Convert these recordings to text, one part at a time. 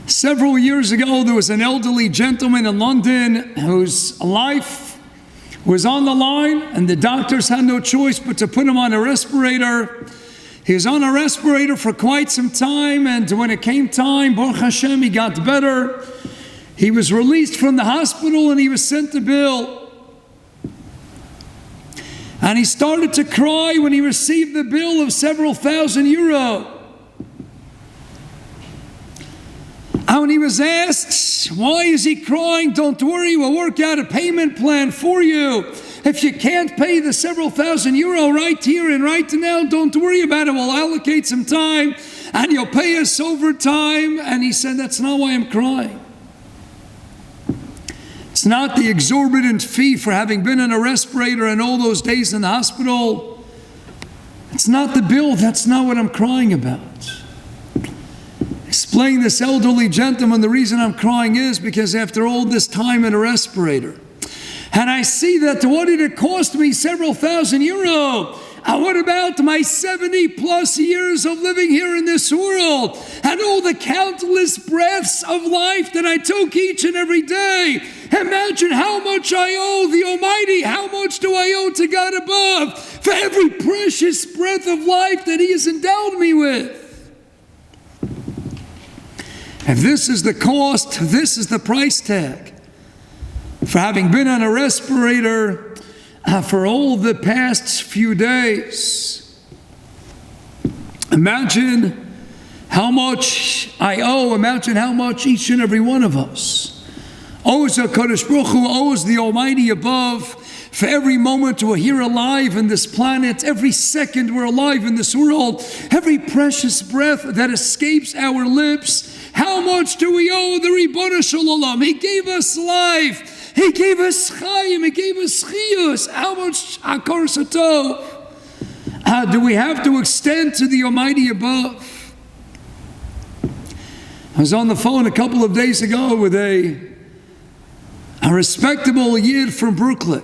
Several years ago, there was an elderly gentleman in London whose life was on the line, and the doctors had no choice but to put him on a respirator. He was on a respirator for quite some time, and when it came time, Baruch Hashem, he got better. He was released from the hospital and he was sent a bill. And he started to cry when he received the bill of several thousand euro. And when he was asked, why is he crying? Don't worry, we'll work out a payment plan for you. If you can't pay the several thousand euro right here and right now, don't worry about it. We'll allocate some time and you'll pay us over time. And he said, that's not why I'm crying. It's not the exorbitant fee for having been in a respirator and all those days in the hospital. It's not the bill. That's not what I'm crying about. Explain this elderly gentleman, the reason I'm crying is because after all this time in a respirator, and I see that what did it cost me? Several thousand euro. And what about my 70 plus years of living here in this world and all the countless breaths of life that I took each and every day? Imagine how much I owe the Almighty. How much do I owe to God above for every precious breath of life that He has endowed me with? If this is the cost, this is the price tag for having been on a respirator for all the past few days. Imagine how much I owe. Imagine how much each and every one of us owes a Kadosh Baruch Hu, owes the Almighty above for every moment we're here alive in this planet, every second we're alive in this world, every precious breath that escapes our lips. How much do we owe the Ribono Shel Olam? He gave us life. He gave us chayim. He gave us chiyus. How much hakor satov do we have to extend to the Almighty above? I was on the phone a couple of days ago with a respectable yid from Brooklyn.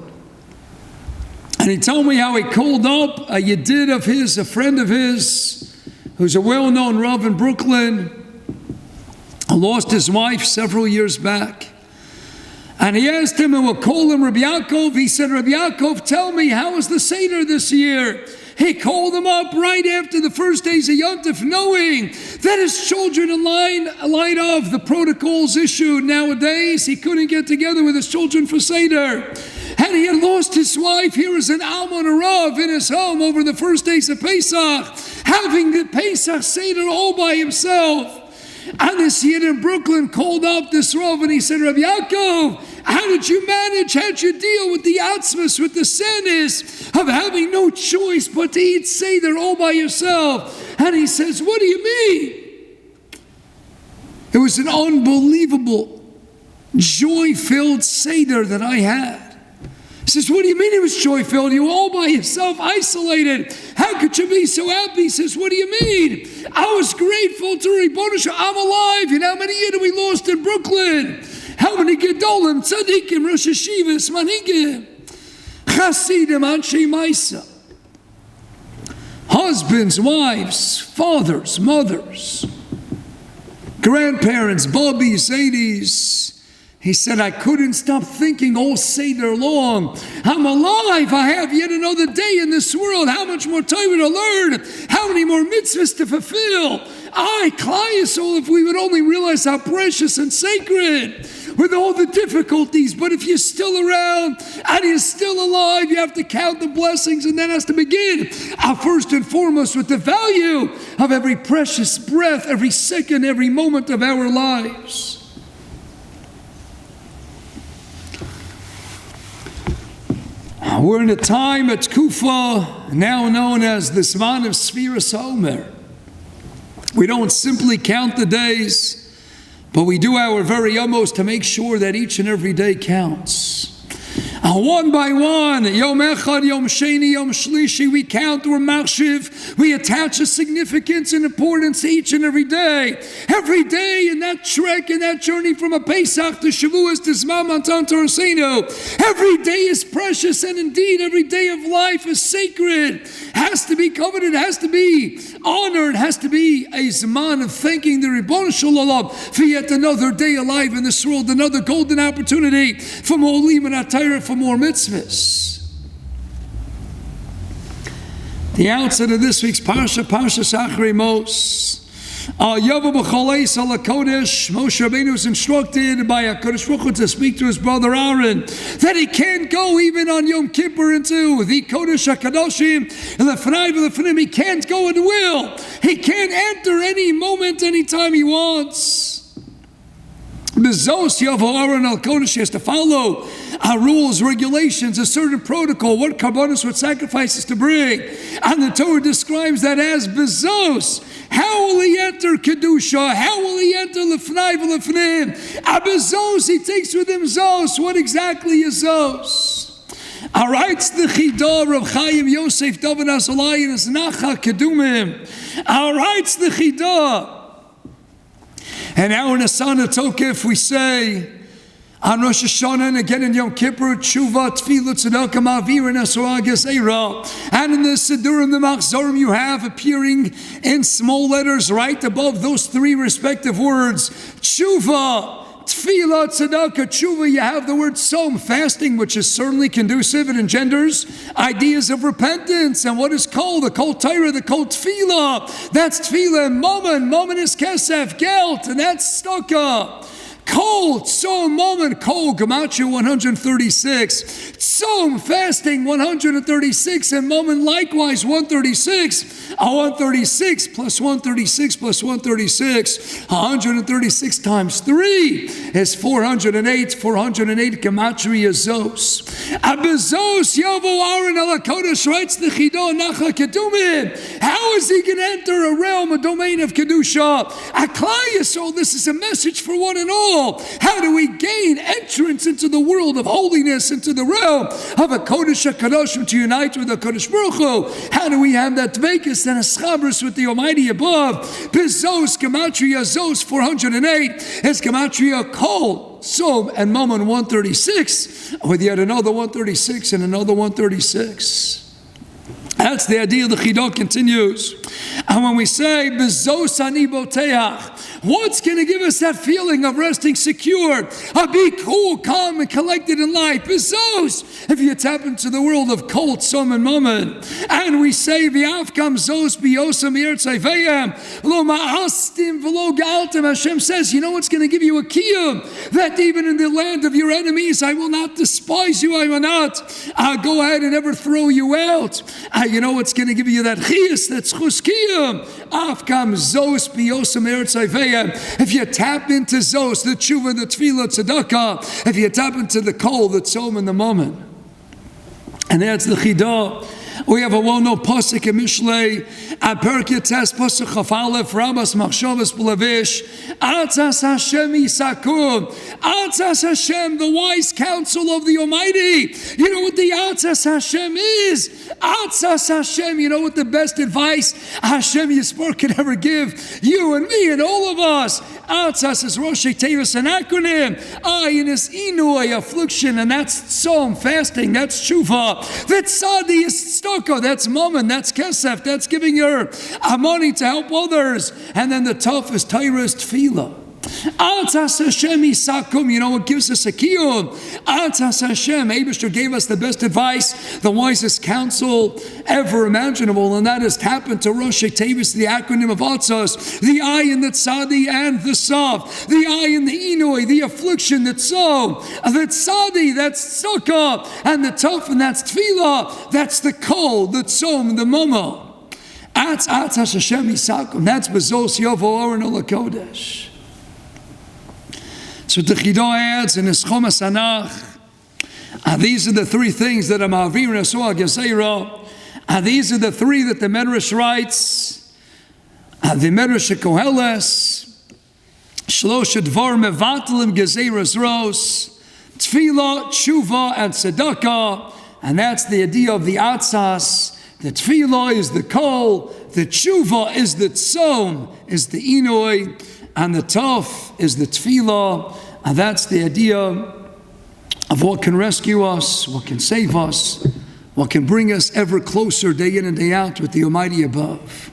And he told me how he called up a yidid of his, a friend of his, who's a well-known Rav in Brooklyn, lost his wife several years back. And he asked him, and we'll call him Rabbi Yaakov. He said, Rabbi Yaakov, tell me, how was the Seder this year? He called him up right after the first days of Yontif, knowing that his children in light of the protocols issued nowadays, he couldn't get together with his children for Seder. And he had lost his wife here as an almon Rav in his home over the first days of Pesach, having the Pesach Seder all by himself. And this Yid in Brooklyn called up this Rav and he said, Rabbi Yaakov, how did you manage, how did you deal with the atzmas, with the senis of having no choice but to eat Seder all by yourself? And he says, what do you mean? It was an unbelievable, joy-filled Seder that I had. He says, what do you mean it was joy-filled? You were all by yourself, isolated. How could you be so happy? He says, what do you mean? I was grateful to Ribono Shel Olam. I'm alive. You know how many years we lost in Brooklyn? How many Gedolim, Tzadikim, Rosh Hashivas, Manhigim, Chasidim, Anshe Maisa. Husbands, wives, fathers, mothers, grandparents, Bobbies, 80s. He said, I couldn't stop thinking all Seder long. I'm alive. I have yet another day in this world. How much more time to learn? How many more mitzvahs to fulfill? Klai, if we would only realize how precious and sacred with all the difficulties. But if you're still around and you're still alive, you have to count the blessings, and that has to begin first and foremost with the value of every precious breath, every second, every moment of our lives. We're in a time at Kufa, now known as the Zman of Sfiras Homer. We don't simply count the days, but we do our very utmost to make sure that each and every day counts. One by one, Yom Echad, Yom Sheni, Yom Shlishi, we count, we're machshiv, we attach a significance and importance to each and every day. Every day in that trek, in that journey from a Pesach to Shavuos to Zman Matan Torasenu, every day is precious, and indeed every day of life is sacred. Has to be coveted, has to be honored, has to be a Zman of thanking the Ribbon Shalom for yet another day alive in this world, another golden opportunity for more Lim and Atayra, for more mitzvahs. The outset of this week's Parsha, Parshas Achrei Mos. Yavav b'choleis ala kodesh. Moshe Rabbeinu was instructed by HaKadosh Baruch Hu to speak to his brother Aaron that he can't go even on Yom Kippur into the Kodesh HaKadoshim and the Feiner. He can't go at will. He can't enter any moment, anytime he wants. Bezos Yavo Aaron al Kodesh, has to follow our rules, regulations, a certain protocol, what karbonos, what sacrifices to bring. And the Torah describes that as Bezos. How will he enter Kedusha? How will he enter Lefnai v'Lefnim? Bezos, he takes with him Zos. What exactly is Zos? All right, the Chidah, Rav Chaim Yosef David Azalai, and his Nacha Kedumim. All right, the Chidah. And now in Asana Tokef we say, on Rosh Hashanah and again in Yom Kippur, Tshuva, Tefillah, Tzedakah, Ma'avir, and Asura, Gezerah. And in the Sidurim, the Machzorim, you have appearing in small letters right above those three respective words, Tshuva, Tefillah, Tzedakah, Tshuva, you have the word Som, fasting, which is certainly conducive and engenders ideas of repentance. And what is Kol? The Kol Torah, the Kol Tefillah. That's Tefillah. And Mammon is Kesef, Gelt, and that's Tzedakah. Kol, Tzom, Mammon, Kol, Gematria 136. Tzom, fasting 136, and Mammon likewise 136. 136 plus 136 plus 136. 136 times 3 is 408. 408 Gematria Zos. Abezos, Yavo Aaron ala Kodesh, writes the Chidah Nacha Kedumim. How is he going to enter a realm, a domain of Kedusha? Achrei, so this is a message for one and all. How do we gain entrance into the world of holiness, into the realm of a Kodesh HaKadoshim, to unite with the Kodesh Baruch Hu? How do we have that dveikus and a schabros with the Almighty above? Bezos, Gematria Zos, 408, is Gematria Kol, Som, and Mammon 136, with yet another 136 and another 136. That's the idea. The Chidah continues. And when we say, Bezos ani boteach, what's going to give us that feeling of resting secure, of being cool, calm, and collected in life? Bezos, if you tap into the world of Kol, Som, and Mammon. And we say, V'avkam zos biyosam yertzayveyam, lo ma'astim v'lo ga'altim. Hashem says, you know what's going to give you a kiyum? That even in the land of your enemies, I will not despise you, I will not go ahead and ever throw you out. You know what's going to give you that chiyus, that's chuskiyum. Avkam zos biyosam yertzayveyam. If you tap into Zos, the Tshuva, the Tefillah, Tzedakah, if you tap into the Kol, the Tzom, and the Mammon. And that's the Chidah. We have a well-known pasuk in Mishlei, Perek Yates, pasuk Chaf Aleph, Rabbas Machshavas B'Lavish, Atzas Hashem Yisakum, Atzas Hashem, the wise counsel of the Almighty. You know what the Atzas Hashem is? Atzas Hashem, you know what the best advice Hashem Yispark could ever give you and me and all of us? Atzas is Rosh Tevis, an acronym. Ayin is Inui, affliction, and that's Tzom, fasting, that's Tshuva. That's Sadi is Stoko, that's Mammon, that's Kesef, that's giving your money to help others. And then the tough is Tyrus Tefillah. Atzas Hashem Yisakum, you know what gives us a kiyum? Atzas Hashem, Eibishter gave us the best advice, the wisest counsel ever imaginable, and that is tap into Rosh Tevis, the acronym of Atzas, the I in the Tzadi and the Sav, the I in the Inoi, the affliction, the Tzom, the Tzadi, that's Tzukah, and the Tuf, and that's Tefillah, that's the Kol, the Tzom, the Mama. Atzas Hashem Yisakum, that's Bezos Yovo Oren Ola Kodesh. So the Chidah adds in his Chomas Anach, these are the three things that are Ma'avir Nesua Gezerah. These are the three that the Medrash writes. The Medrash Koheles, Shlosh Dvar Mevatlim Gezeras Ros, Tefillah, tshuva, and tzedakah. And that's the idea of the atzas. The tefillah is the kol, the tshuva is the tzom, is the inoi, and the tov is the tefillah. And that's the idea of what can rescue us, what can save us, what can bring us ever closer day in and day out with the Almighty above.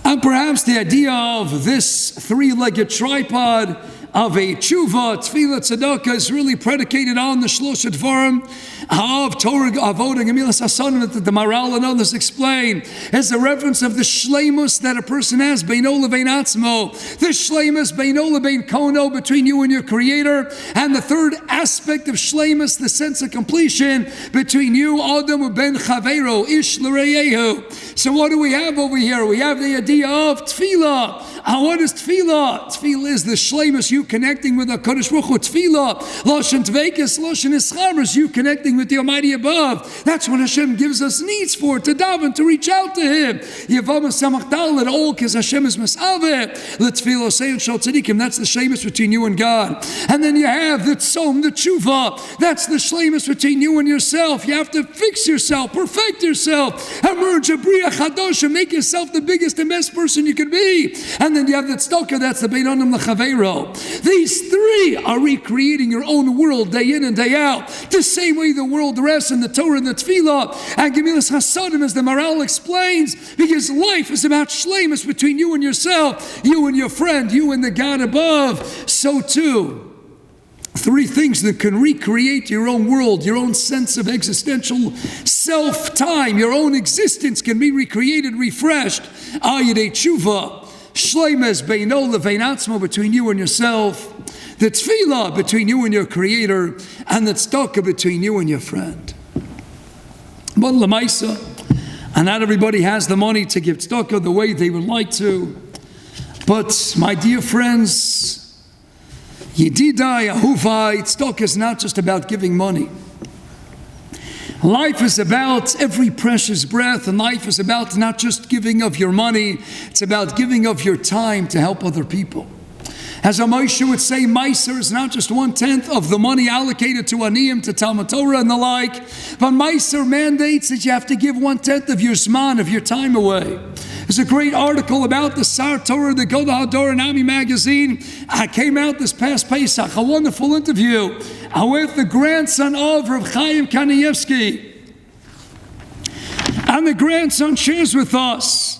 And perhaps the idea of this three-legged tripod of a tshuva, tefillah, tzedakah is really predicated on the Shlosh Dvarim of Torah, Avodah, Gemilas Hasanim that the Maral and others explain. It's a reference of the shleimus that a person has, beino lebein atzmo, the shleimus beino lebein kono, between you and your Creator, and the third aspect of shleimus, the sense of completion between you, Adam ben Chaveiro, Ish l'reyehu. So what do we have over here? We have the idea of tefillah. And what is tefillah? Tefillah is the shleimus, you connecting with the Kodesh Baruch Hu. Tefillah, Lashon Tvekes, Lashon Ischamers, you connecting with the Almighty above. That's what Hashem gives us needs for, to daven, to reach out to Him. Yevam Samachdal, and all because Hashem is Masaveh. L'tefillah Sein Shal Tzadikim, that's the shleimus between you and God. And then you have the tzom, the tshuva, that's the shleimus between you and yourself. You have to fix yourself, perfect yourself, emerge a Bria Chadosh, and make yourself the biggest and best person you can be. And then you have the tzedakah, that's the Bein Adam L'Chaveiro. These three are recreating your own world day in and day out, the same way the world rests in the Torah and the Tefillah and Gemilas Hasadim, as the Maral explains, because life is about shleimus between you and yourself, you and your friend, you and the God above. So too, three things that can recreate your own world, your own sense of existential self-time, your own existence can be recreated, refreshed. Ayidei tshuva, shleimus beino levein atzmo, between you and yourself, the tefillah between you and your Creator, and the tzedakah between you and your friend. But l'maisa, and not everybody has the money to give tzedakah the way they would like to. But my dear friends, yedidai ahuvai, tzedakah is not just about giving money. Life is about every precious breath, and life is about not just giving of your money, it's about giving of your time to help other people. As a Moshe would say, Meiser is not just 1/10 of the money allocated to Aniyim, to Talmud Torah and the like, but Meiser mandates that you have to give 1/10 of your Zman, of your time away. There's a great article about the Sar Torah, the Goda Hador and Ami magazine. I came out this past Pesach, a wonderful interview with the grandson of Rav Chaim Kanievsky. And the grandson shares with us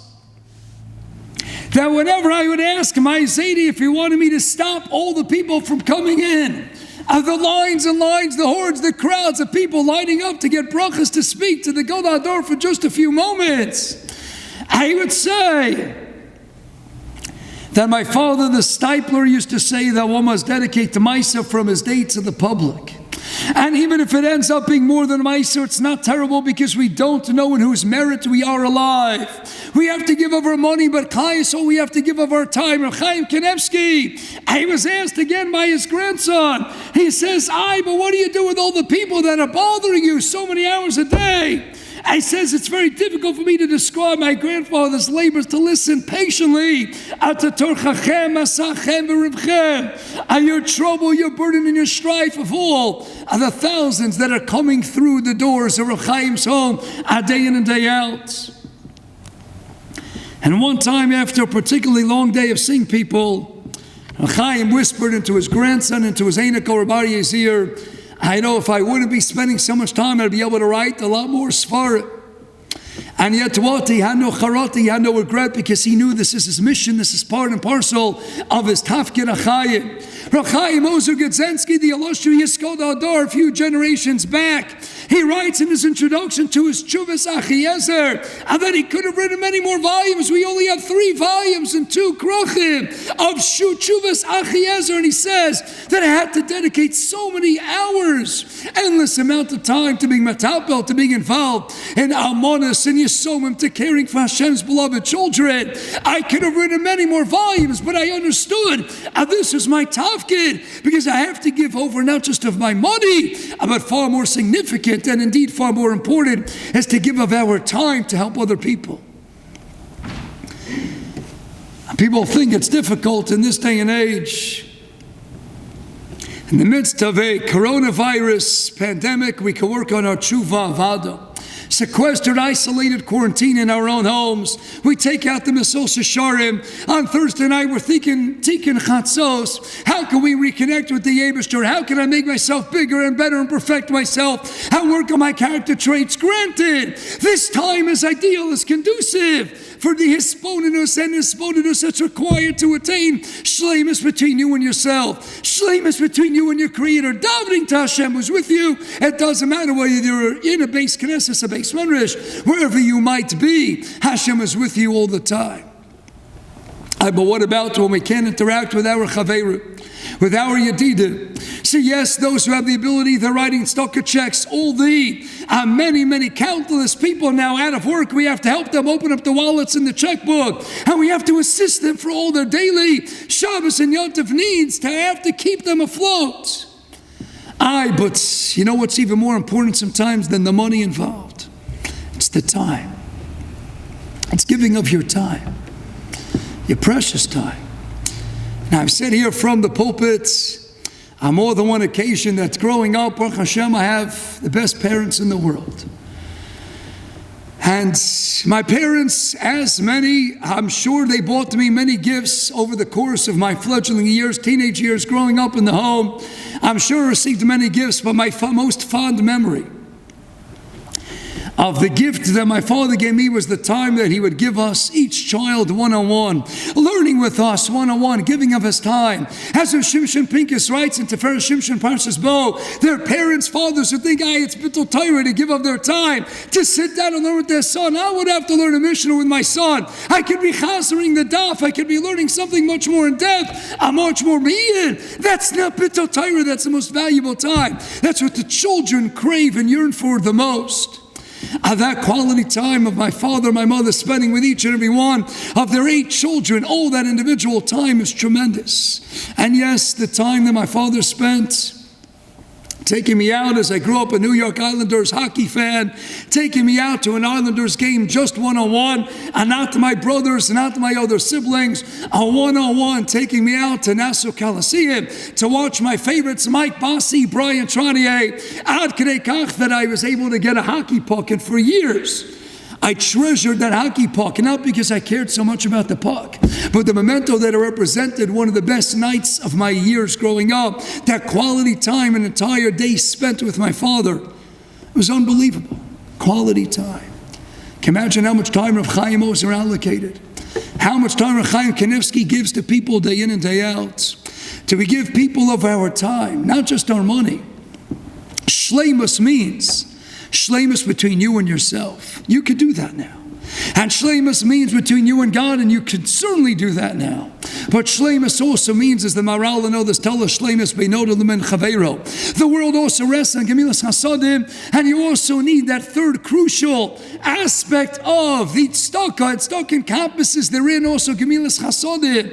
that whenever I would ask my Zaidi if he wanted me to stop all the people from coming in, the lines and lines, the hordes, the crowds of people lining up to get brachas to speak to the Goda Hador for just a few moments, I would say that my father, the Stipler, used to say that one must dedicate the Maisa from his day to the public. And even if it ends up being more than Maisa, it's not terrible, because we don't know in whose merit we are alive. We have to give of our money, but so we have to give of our time. Rav Chaim Kanievsky, he was asked again by his grandson. He says, but what do you do with all the people that are bothering you so many hours a day? He says, it's very difficult for me to describe my grandfather's labors to listen patiently your trouble, your burden, and your strife of all the thousands that are coming through the doors of Rav Chaim's home day in and day out. And one time, after a particularly long day of seeing people, Rav Chaim whispered into his grandson, into his Einiko Rabbi's ear, I know if I wouldn't be spending so much time, I'd be able to write a lot more Sfarim. And yet what? He had no charata, he had no regret, because he knew this is his mission, this is part and parcel of his Tafkid Achayim. Rav Chaim Ozer Gedzensky, the illustrious Goda Hador, a few generations back, he writes in his introduction to his Tshuvas Achiezer, and that he could have written many more volumes. We only have 3 volumes and 2 krochim of Tshuvas Achiezer, and he says that I had to dedicate so many hours, endless amount of time, to being matapel, to being involved in Almonas and Yisomim, to caring for Hashem's beloved children. I could have written many more volumes, but I understood this is my tafkid, because I have to give over not just of my money, but far more significant and indeed far more important is to give of our time to help other people. People think it's difficult in this day and age. In the midst of a coronavirus pandemic, we can work on our tshuva avada. Sequestered, isolated, quarantined in our own homes. We take out the Mesos Sharim. On Thursday night, we're thinking Tikkun Chatzos. How can we reconnect with the Eibishter? How can I make myself bigger and better and perfect myself? How work on my character traits? Granted, this time is ideal, is conducive for the hisponenus and hisponenus that's required to attain shleimus between you and yourself. Shleimus between you and your Creator. Davening to Hashem who's with you. It doesn't matter whether you're in a base Knesset, a base Menrish, wherever you might be. Hashem is with you all the time. But what about when we can't interact with our Chaveru, with our Yedida? So yes, those who have the ability, they're writing stocker checks. All the many countless people now out of work, we have to help them open up the wallets and the checkbook. And we have to assist them for all their daily Shabbos and Yom Tov needs to have to keep them afloat. But you know what's even more important sometimes than the money involved? It's the time. It's giving of your time. Your precious time. Now I've said here from the pulpit on more than one occasion that growing up, Baruch Hashem, I have the best parents in the world. And my parents, as many, I'm sure they bought me many gifts over the course of my fledgling years, teenage years, growing up in the home. I'm sure I received many gifts, but my most fond memory of the gift that my father gave me was the time that he would give us, each child one-on-one, learning with us one-on-one, giving of his time. As Shimshon Pincus writes in Tiferet Shimshon Parshas Bo, their parents, fathers who think, it's bittul Torah to give of their time, to sit down and learn with their son. I would have to learn a Mishnah with my son. I could be chasering the daf. I could be learning something much more in depth. I'm much more mean. That's not bittul Torah. That's the most valuable time. That's what the children crave and yearn for the most. That quality time of my father, my mother spending with each and every one of their 8 children, all that individual time is tremendous. And yes, the time that my father spent taking me out as I grew up a New York Islanders hockey fan, taking me out to an Islanders game just one-on-one, and not to my brothers and not to my other siblings, a one-on-one, taking me out to Nassau Coliseum to watch my favorites, Mike Bossy, Brian Tranier, Achrei kach that I was able to get a hockey puck, and for years, I treasured that hockey puck, not because I cared so much about the puck, but the memento that it represented one of the best nights of my years growing up. That quality time, an entire day spent with my father. It was unbelievable. Quality time. Can you imagine how much time Rav Chaim Ozer allocated? How much time Rav Chaim Kanievsky gives to people day in and day out? Do we give people of our time, not just our money? Shleimus means shleimus between you and yourself. You could do that now. And shleimus means between you and God, and you can certainly do that now. But shleimus also means, as the Maral and others tell us, shleimus beinoda l'men chaveiro. The world also rests on gemilas chasadim, and you also need that third crucial aspect of the tzedakah. Tzedakah encompasses therein also gemilas chasadim.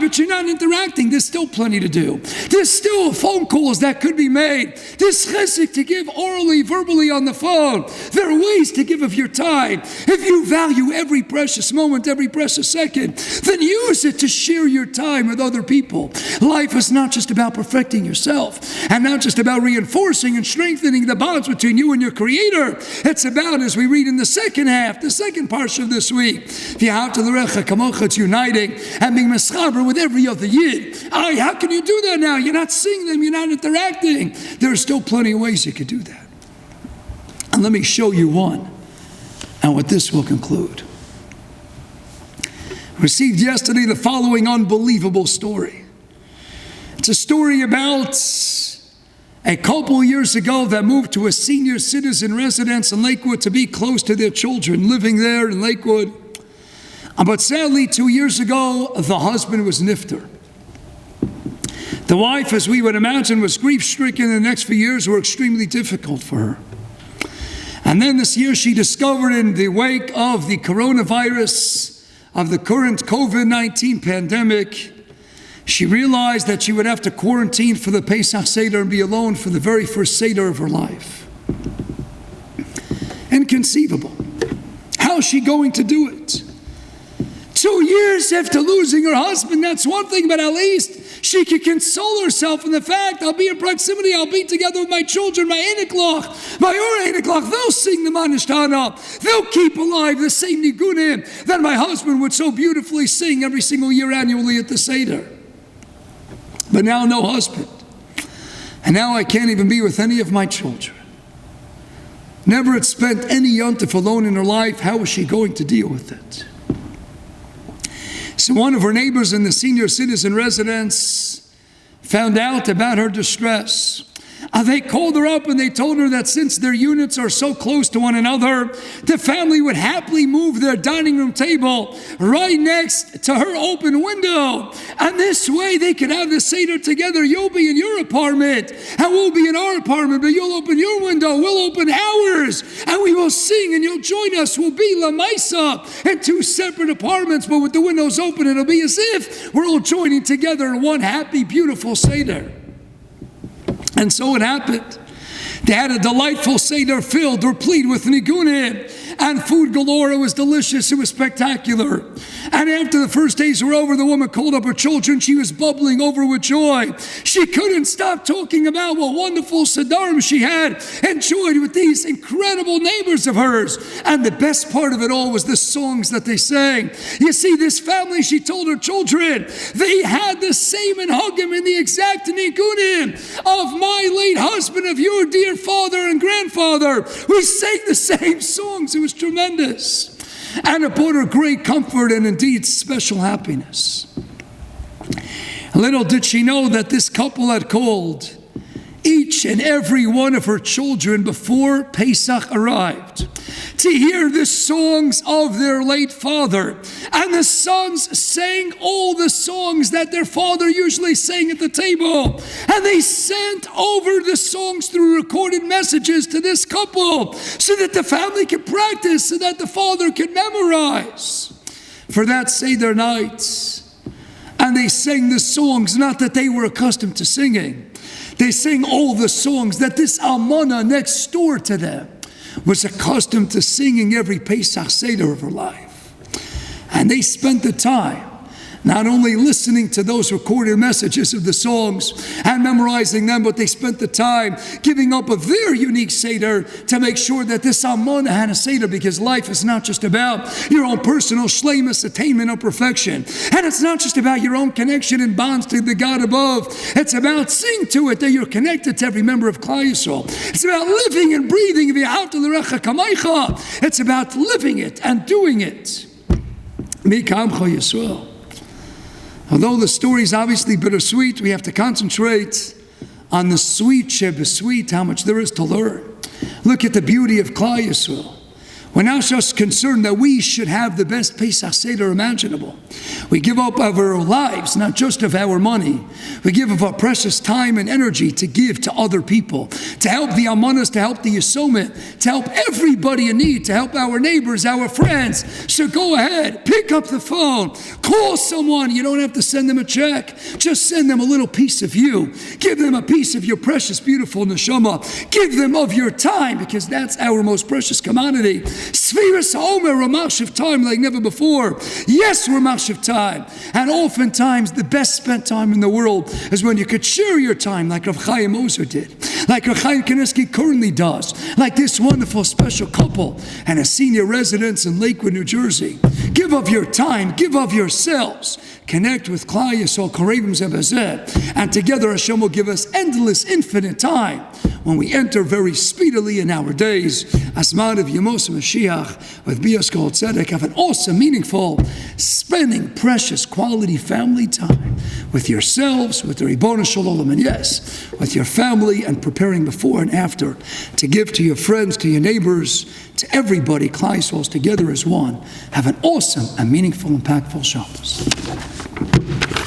But you're not interacting. There's still plenty to do. There's still phone calls that could be made. There's chesed to give orally, verbally on the phone. There are ways to give of your time. If you value every precious moment, every precious second, then use it to share your time with other people. Life is not just about perfecting yourself and not just about reinforcing and strengthening the bonds between you and your Creator. It's about, as we read in the second half, the second Parsha of this week, it's uniting and being meschaber with every other yid. How can you do that now? You're not seeing them, you're not interacting. There are still plenty of ways you could do that. And let me show you one. And with this we'll conclude. Received yesterday the following unbelievable story. It's a story about a couple years ago that moved to a senior citizen residence in Lakewood to be close to their children living there in Lakewood. But sadly, 2 years ago, the husband was nifter. The wife, as we would imagine, was grief-stricken, and the next few years were extremely difficult for her. And then this year she discovered, in the wake of the coronavirus, of the current COVID-19 pandemic, she realized that she would have to quarantine for the Pesach Seder and be alone for the very first Seder of her life. Inconceivable. How is she going to do it? 2 years after losing her husband, that's one thing, but at least she could console herself in the fact, I'll be in proximity, I'll be together with my children, my Einiklach, my Ur Einiklach. They'll sing the Manishtana. They'll keep alive the same Nigunim that my husband would so beautifully sing every single year annually at the Seder. But now no husband. And now I can't even be with any of my children. Never had spent any yontif alone in her life. How was she going to deal with it? So one of her neighbors in the senior citizen residence found out about her distress. They called her up and they told her that since their units are so close to one another, the family would happily move their dining room table right next to her open window. And this way they could have the Seder together. You'll be in your apartment and we'll be in our apartment, but you'll open your window, we'll open ours, and we will sing and you'll join us. We'll be La Maisa in 2 separate apartments, but with the windows open, it'll be as if we're all joining together in one happy, beautiful Seder. And so it happened. They had a delightful Seder filled, replete with nigunim and food galore. It was delicious. It was spectacular. And after the first days were over, the woman called up her children. She was bubbling over with joy. She couldn't stop talking about what wonderful Sederim she had enjoyed with these incredible neighbors of hers. And the best part of it all was the songs that they sang. You see, this family, she told her children, they had the same Hagim in the exact nigunim of my late husband, of your dear father and grandfather. We sang the same songs. It was tremendous. And it brought her great comfort and indeed special happiness. Little did she know that this couple had called each and every one of her children before Pesach arrived to hear the songs of their late father. And the sons sang all the songs that their father usually sang at the table. And they sent over the songs through recorded messages to this couple so that the family could practice, so that the father could memorize for that Seder night. And they sang the songs, not that they were accustomed to singing. They sang all the songs that this almana next door to them was accustomed to singing every Pesach Seder of her life. And they spent the time not only listening to those recorded messages of the songs and memorizing them, but they spent the time giving up of their unique Seder to make sure that this almana had a Seder, because life is not just about your own personal shleimus, attainment of perfection. And it's not just about your own connection and bonds to the God above. It's about seeing to it that you're connected to every member of Klal Yisrael. It's about living and breathing. It's about living it and doing it. Mi K'amcha Yisrael. Although the story is obviously bittersweet, we have to concentrate on the sweet shebesweet, how much there is to learn. Look at the beauty of Klal Yisrael. We're not just concerned that we should have the best Pesach Seder imaginable. We give up of our lives, not just of our money. We give of our precious time and energy to give to other people, to help the almanas, to help the yesomit, to help everybody in need, to help our neighbors, our friends. So go ahead, pick up the phone, call someone. You don't have to send them a check. Just send them a little piece of you. Give them a piece of your precious, beautiful neshama. Give them of your time, because that's our most precious commodity. Sfiras Homer, Ramash of time like never before. Yes, Ramash of time. And oftentimes the best spent time in the world is when you could share your time like Rav Chaim Moser did, like Rav Chaim Kanievsky currently does, like this wonderful special couple and a senior residence in Lakewood, New Jersey. Give of your time, give of yourselves. Connect with Klal Yisrael, Karevim Zebazeh, and together Hashem will give us endless, infinite time when we enter very speedily in our days, Asman of Yemos Mashiach, with Bias Kol Tzedek, have an awesome, meaningful, spending precious quality family time with yourselves, with the Ribono Shel Olam, and yes, with your family, and preparing before and after to give to your friends, to your neighbors, to everybody. Klal Yisrael together as one. Have an awesome and meaningful, impactful Shabbos.